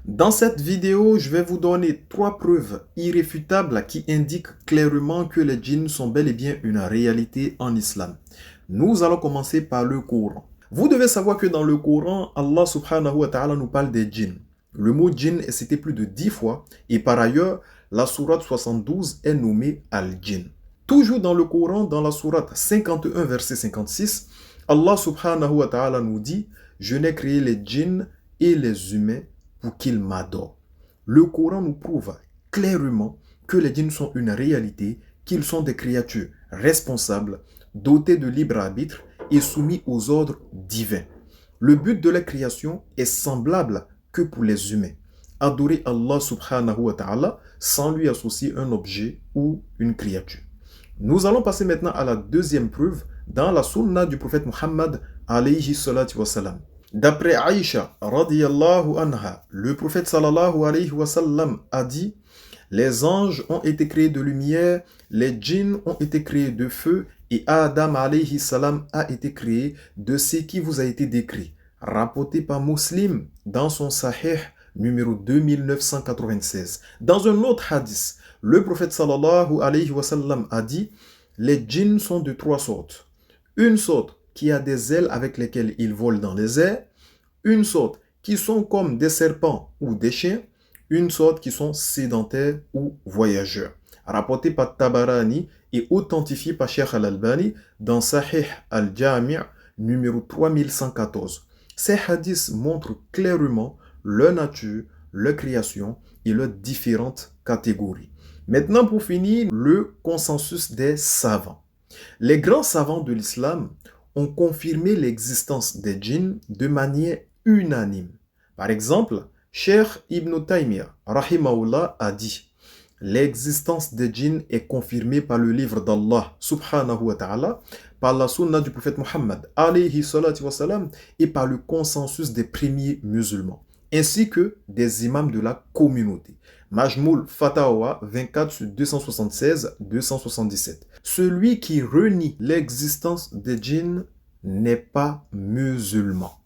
Dans cette vidéo, je vais vous donner 3 preuves irréfutables qui indiquent clairement que les djinns sont bel et bien une réalité en islam. Nous allons commencer par le Coran. Vous devez savoir que dans le Coran, Allah subhanahu wa ta'ala nous parle des djinns. Le mot djinn est cité plus de 10 fois et par ailleurs, la sourate 72 est nommée Al-Djinn. Toujours dans le Coran, dans la sourate 51 verset 56, Allah subhanahu wa ta'ala nous dit « Je n'ai créé les djinns et les humains pour qu'ils m'adorent ». Le Coran nous prouve clairement que les djinns sont une réalité, qu'ils sont des créatures responsables, dotées de libre arbitre et soumis aux ordres divins. Le but de la création est semblable que pour les humains. Adorer Allah subhanahu wa ta'ala sans lui associer un objet ou une créature. Nous allons passer maintenant à la deuxième preuve dans la sunna du prophète Muhammad alayhi salatu wa salam. D'après Aïcha radiyallahu anha, le prophète sallallahu alayhi wa sallam a dit: les anges ont été créés de lumière, les djinns ont été créés de feu et Adam alayhi salam a été créé de ce qui vous a été décrit. Rapporté par Muslim dans son Sahih numéro 2996. Dans un autre hadith, le prophète sallallahu alayhi wa sallam a dit: les djinns sont de 3 sortes. Une sorte qui a des ailes avec lesquelles ils volent dans les airs, une sorte qui sont comme des serpents ou des chiens, une sorte qui sont sédentaires ou voyageurs. Rapporté par Tabarani et authentifié par Cheikh Al-Albani dans Sahih Al-Jami' numéro 3114. Ces hadiths montrent clairement leur nature, leur création et leurs différentes catégories. Maintenant, pour finir, le consensus des savants. Les grands savants de l'islam ont confirmé l'existence des djinns de manière unanime. Par exemple, Cheikh Ibn Taymiyyah rahimahullah a dit: l'existence des djinns est confirmée par le livre d'Allah subhanahu wa ta'ala, par la sunna du prophète Muhammad alayhi salatu wa salam et par le consensus des premiers musulmans, ainsi que des imams de la communauté. Majmoul Fatawa 24/276-277. Celui qui renie l'existence des djinns n'est pas musulman.